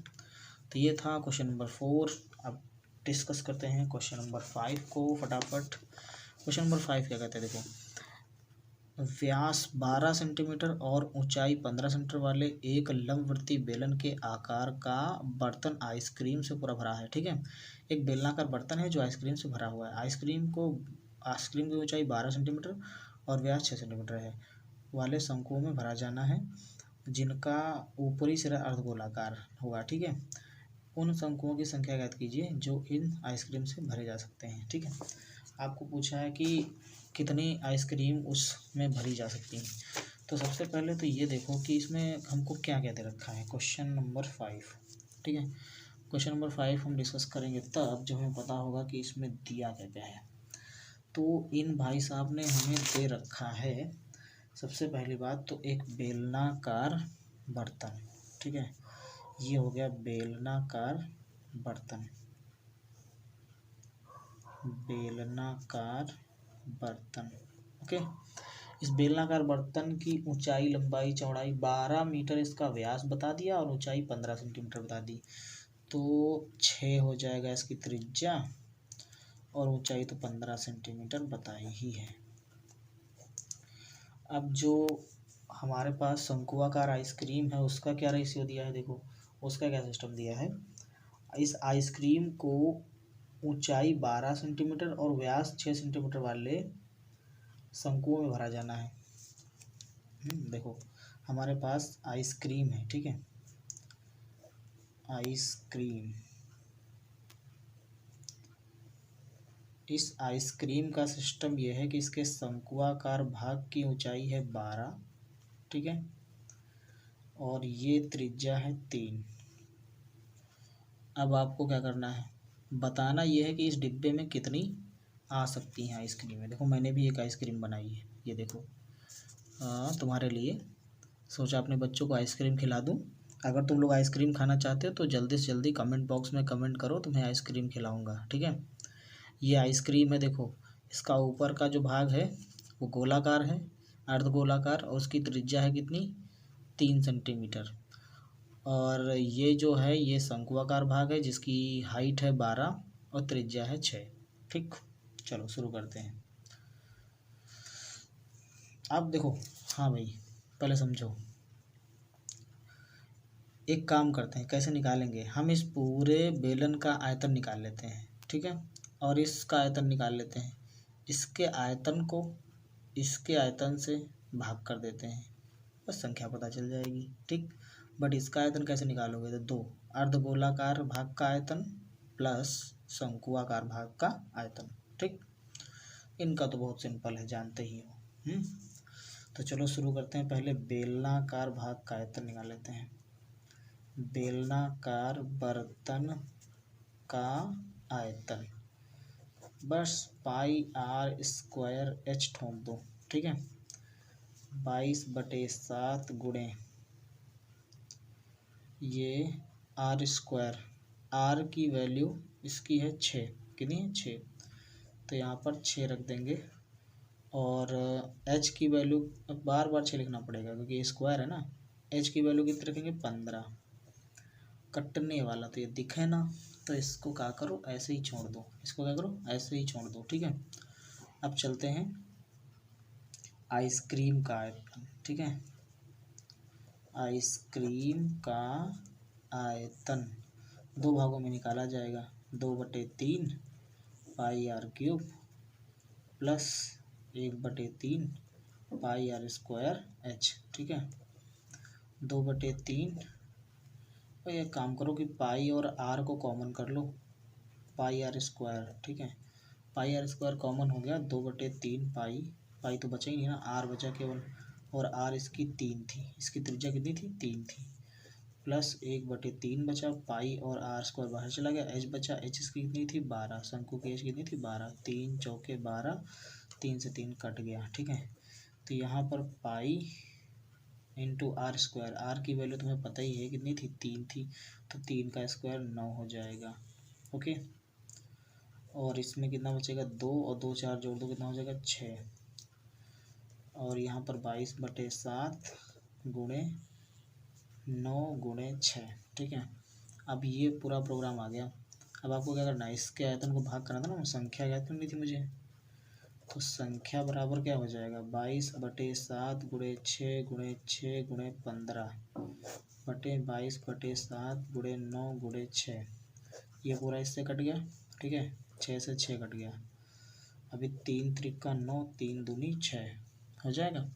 तो ये था क्वेश्चन नंबर 4। अब डिस्कस करते हैं क्वेश्चन नंबर 5 को फटाफट। क्वेश्चन नंबर 5 क्या कहते हैं देखो, व्यास 12 सेंटीमीटर और ऊंचाई 15 सेंटीमीटर वाले एक लंबवर्ती बेलन के आकार का बर्तन आइसक्रीम से पूरा भरा है। ठीक है, एक बेलनाकार बर्तन है जो आइसक्रीम से भरा हुआ है। आइसक्रीम की ऊंचाई 12 सेंटीमीटर और व्यास 6 सेंटीमीटर है वाले शंकुओं में भरा जाना है, जिनका ऊपरी सिरा अर्धगोलाकार होगा। ठीक है, उन शंकुओं की संख्या ज्ञात कीजिए जो इन आइसक्रीम से भरे जा सकते हैं। ठीक है, आपको पूछा है कि कितनी आइसक्रीम उसमें भरी जा सकती हैं। तो सबसे पहले तो ये देखो कि इसमें हमको क्या क्या दे रखा है, क्वेश्चन नंबर 5। ठीक है, क्वेश्चन नंबर 5 हम डिस्कस करेंगे तब जब हमें पता होगा कि इसमें दिया क्या क्या है। तो इन भाई साहब ने हमें दे रखा है, सबसे पहली बात तो एक बेलनाकार बर्तन। ठीक है, ये हो गया बेलनाकार बर्तन, बेलनाकार बर्तन। ओके, इस बेलनाकार बर्तन की ऊंचाई लंबाई चौड़ाई 12 मीटर इसका व्यास बता दिया और ऊंचाई 15 सेंटीमीटर बता दी, तो 6 हो जाएगा इसकी त्रिज्या और ऊंचाई तो 15 सेंटीमीटर बताई ही है। अब जो हमारे पास शंकुआकार आइसक्रीम है उसका क्या रेशियो दिया है देखो, उसका क्या सिस्टम दिया है, इस आइसक्रीम को ऊंचाई 12 सेंटीमीटर और व्यास 6 सेंटीमीटर वाले शंकुओं में भरा जाना है। देखो हमारे पास आइसक्रीम है। ठीक है, आइसक्रीम, इस आइसक्रीम का सिस्टम यह है कि इसके शंकुआकार भाग की ऊंचाई है 12। ठीक है, और ये त्रिज्या है 3। अब आपको क्या करना है, बताना यह है कि इस डिब्बे में कितनी आ सकती हैं आइसक्रीम है। देखो मैंने भी एक आइसक्रीम बनाई है, ये देखो तुम्हारे लिए सोचा अपने बच्चों को आइसक्रीम खिला दूं। अगर तुम लोग आइसक्रीम खाना चाहते हो तो जल्दी से जल्दी कमेंट बॉक्स में कमेंट करो, तुम्हें आइसक्रीम खिलाऊंगा। ठीक है, ये आइसक्रीम है, देखो इसका ऊपर का जो भाग है वो गोलाकार है, अर्धगोलाकार, और उसकी त्रिज्या है कितनी, 3 सेंटीमीटर। और ये जो है ये शंकुआकार भाग है जिसकी हाइट है 12 और त्रिज्या है 6। ठीक, चलो शुरू करते हैं। अब देखो, हाँ भाई पहले समझो, एक काम करते हैं, कैसे निकालेंगे, हम इस पूरे बेलन का आयतन निकाल लेते हैं। ठीक है, और इसका आयतन निकाल लेते हैं, इसके आयतन को इसके आयतन से भाग कर देते हैं, बस संख्या पता चल जाएगी। ठीक, बट इसका आयतन कैसे निकालोगे, तो 2 अर्धगोलाकार भाग का आयतन प्लस शंकुआकार भाग का आयतन। ठीक, इनका तो बहुत सिंपल है, जानते ही हो। तो चलो शुरू करते हैं, पहले बेलनाकार भाग का आयतन निकाल लेते हैं। बेलनाकार बर्तन का आयतन, बस पाई आर स्क्वायर एच ठोक दो। ठीक है, 22/7 गुणे ये आर स्क्वायर, आर की वैल्यू इसकी है 6, कितनी है 6, तो यहाँ पर 6 रख देंगे। और एच की वैल्यू बार बार 6 लिखना पड़ेगा क्योंकि स्क्वायर है ना, एच की वैल्यू कितनी रखेंगे 15। कटने वाला तो ये दिखे ना, तो इसको क्या करो, ऐसे ही छोड़ दो, इसको क्या करो, ऐसे ही छोड़ दो, ठीक है। अब चलते हैं आइसक्रीम का आयतन, ठीक है। आइसक्रीम का आयतन दो भागों में निकाला जाएगा, 2/3 pi R cube plus 1/3 pi R square H, ठीक है। 2/3, और एक काम करो कि पाई और आर को कॉमन कर लो, पाई आर स्क्वायर, ठीक है। पाई आर स्क्वायर कॉमन हो गया, 2/3 पाई, पाई तो बचा ही नहीं ना, आर बचा केवल, और आर इसकी 3 थी, इसकी त्रिज्या कितनी थी, 3 थी, प्लस 1/3 बचा, पाई और आर स्क्वायर बाहर चला गया, एच बचा, एच इसकी कितनी थी 12, शंकु की एच कितनी थी 12, 3 चौके 12, 3 से 3 कट गया, ठीक है। तो यहाँ पर pi into R square, R की वैल्यू तुम्हें पता ही है कितनी थी, 3 थी, तो 3 का स्क्वायर 9 हो जाएगा, ओके। और इसमें कितना बचेगा, 2 और 2 4 जोड़ दो, कितना हो जाएगा 6, और यहाँ पर 22/7 गुणे 9 गुणे 6, ठीक है। अब ये पूरा प्रोग्राम आ गया। अब आपको क्या करना है, इसके आयतन को भाग करना था ना, संख्या याद करनी थी मुझे, तो संख्या बराबर क्या हो जाएगा, 22/7 गुणे 6 गुणे 6 गुणे 15 बटे 22/7 गुणे 9 गुणे 6, ये पूरा इससे कट गया, ठीक है, 6 से 6 कट गया। अभी 3 त्रिका 9, 3 दूनी 6 हो जाएगा,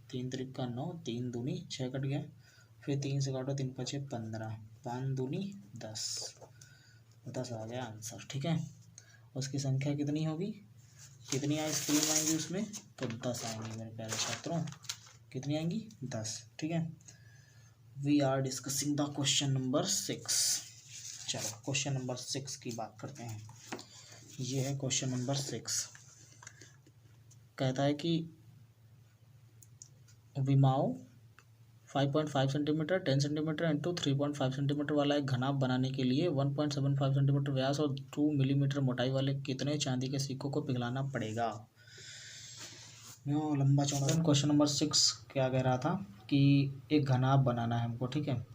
3 त्रिका 9, 3 दूनी 6 कट गया, फिर 3 से काटो, 3 5 15, 5 दूनी 10, 10 आ गया आंसर, ठीक है। उसकी संख्या कितनी होगी, कितनी आइसक्रीम आएंगी उसमें, तो 10 आएंगी मेरे प्यारे छात्रों, कितनी आएंगी 10, ठीक है। We are discussing the question number 6। चलो क्वेश्चन नंबर 6 की बात करते हैं। ये है क्वेश्चन नंबर 6, कहता है कि विमाओ 5.5 सेंटीमीटर 10 सेंटीमीटर इंटू 3.5 सेंटीमीटर वाला एक घनाभ बनाने के लिए 1.75 सेंटीमीटर व्यास और 2 मिलीमीटर मोटाई वाले कितने चांदी के सिक्कों को पिघलाना पड़ेगा। लंबा चौड़ा क्वेश्चन नंबर 6 क्या कह रहा था कि एक घनाभ बनाना है हमको, ठीक है।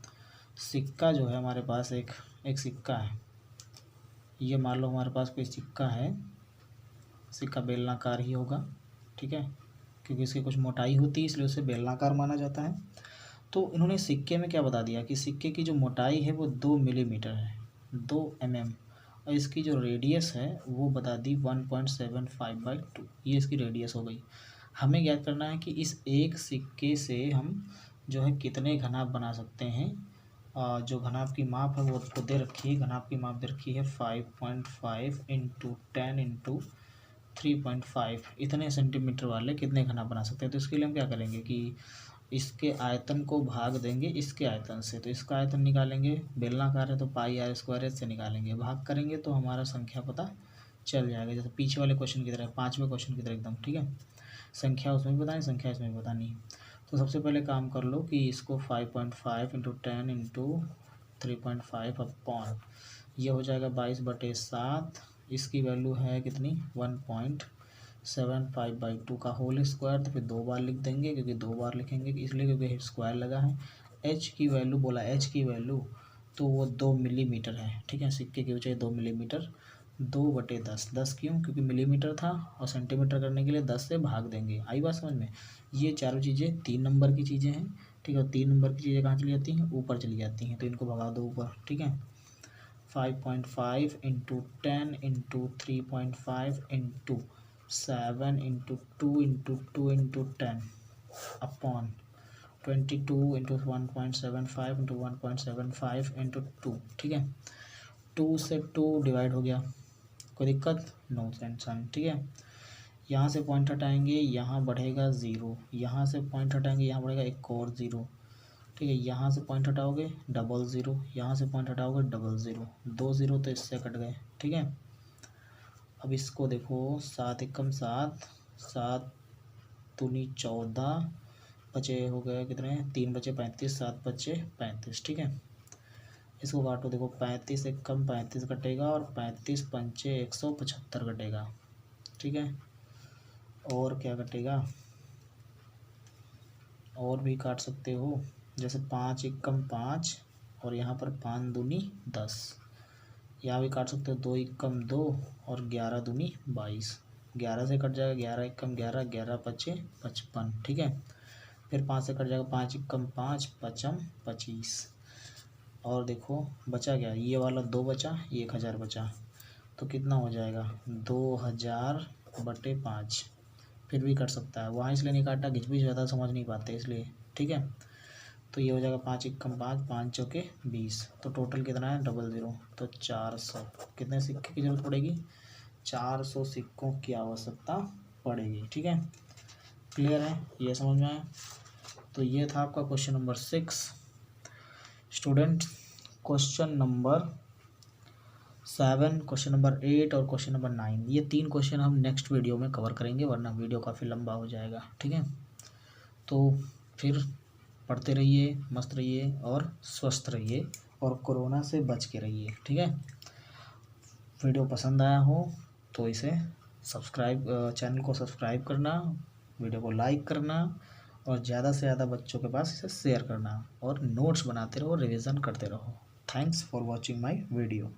सिक्का जो है हमारे पास एक सिक्का है, ये मान लो हमारे पास कोई सिक्का है, सिक्का बेलनाकार ही होगा, ठीक है, क्योंकि इसकी कुछ मोटाई होती है इसलिए उसे बेलनाकार माना जाता है। तो इन्होंने सिक्के में क्या बता दिया कि सिक्के की जो मोटाई है वो 2 मिलीमीटर है, 2 mm, और इसकी जो रेडियस है वो बता दी 1.75/2, ये इसकी रेडियस हो गई। हमें ज्ञात करना है कि इस एक सिक्के से हम जो है कितने घनाभ बना सकते हैं। जो घनाभ की माप है वो दे रखी है, घनाभ की माप दे रखी है 5.5 इंटू 10 इंटू 3.5, इतने सेंटीमीटर वाले कितने घनाभ बना सकते हैं। तो इसके लिए हम क्या करेंगे कि इसके आयतन को भाग देंगे इसके आयतन से, तो इसका आयतन निकालेंगे, बेलनाकार है तो पाई आर स्क्वायर से निकालेंगे, भाग करेंगे तो हमारा संख्या पता चल जाएगा, जैसे पीछे वाले क्वेश्चन की तरह, 5वें क्वेश्चन की तरह एकदम, ठीक है। संख्या उसमें भी बतानी, संख्या इसमें भी बतानी। तो सबसे पहले काम कर लो कि इसको 5.5 इंटू 10 इंटू 3.5 अपॉन, ये हो जाएगा 22/7, इसकी वैल्यू है कितनी 1.75/2 का होल स्क्वायर, तो फिर 2 बार लिख देंगे, क्योंकि 2 बार लिखेंगे इसलिए क्योंकि स्क्वायर लगा है। एच की वैल्यू बोला, एच की वैल्यू तो वो 2 मिलीमीटर है, ठीक है, सिक्के की ऊंचाई 2 मिलीमीटर, 2/10, 10 क्यों, क्योंकि मिलीमीटर था और सेंटीमीटर करने के लिए 10 से भाग देंगे। आई बात समझ में। ये चारों चीज़ें 3 नंबर की चीज़ें हैं, ठीक है, 3 नंबर की चीज़ें कहाँ चली जाती हैं, ऊपर चली जाती हैं, तो इनको भगा दो ऊपर, ठीक है। 5.5 into 10 into 3.5 into 7 into 2 into 2 into 10 upon 22 into 1.75 into 1.75 into 2, ठीक है। 2 से 2 डिवाइड हो गया, कोई दिक्कत, नो टेंशन, ठीक है। यहाँ से पॉइंट हटाएंगे, यहाँ बढ़ेगा 0, यहाँ से पॉइंट हटाएंगे, यहाँ बढ़ेगा एक और 0, ठीक है। यहाँ से पॉइंट हटाओगे डबल 0, यहाँ से पॉइंट हटाओगे डबल 0, 2 0 तो इससे कट गए, ठीक है। अब इसको देखो, 7 एकम 7, 7 दूनी 14, बचे हो गए कितने, 3 बचे 35, 7 बचे 35, ठीक है। इसको काटो, देखो 35 एकम 35 कटेगा और 35 पंचे 175 कटेगा, ठीक है। और क्या कटेगा, और भी काट सकते हो, जैसे 5 एकम 5 और यहाँ पर 5 दूनी 10, यहाँ भी काट सकते हो, 2 एकम 2 और 11 दूनी 22, 11 से कट जाएगा, 11 एकम 11, 11 पचे 55, ठीक है। फिर 5 से कट जाएगा, 5 एकम 5, पचम 25। और देखो बचा क्या, ये वाला 2 बचा, ये 1000 बचा, तो कितना हो जाएगा 2000/5। फिर भी कट सकता है, वहाँ इसलिए नहीं काटा, घिचपिच ज़्यादा समझ नहीं पाते इसलिए, ठीक है। तो ये हो जाएगा 5 एकम 5, 5 चौके 20, तो टोटल कितना है 00, तो 400। कितने सिक्के की ज़रूरत पड़ेगी, 400 सिक्कों की आवश्यकता पड़ेगी, ठीक है। क्लियर है, ये समझ में आया। तो ये था आपका question number 6। Student question number 7, question number 8 और क्वेश्चन नंबर 9, ये 3 क्वेश्चन हम नेक्स्ट वीडियो में कवर करेंगे, वरना वीडियो काफ़ी लंबा हो जाएगा, ठीक है। तो फिर पढ़ते रहिए, मस्त रहिए और स्वस्थ रहिए और कोरोना से बच के रहिए, ठीक है। वीडियो पसंद आया हो तो इसे सब्सक्राइब, चैनल को सब्सक्राइब करना, वीडियो को लाइक करना और ज़्यादा से ज़्यादा बच्चों के पास इसे शेयर करना और नोट्स बनाते रहो, रिवीजन करते रहो। Thanks for watching my video.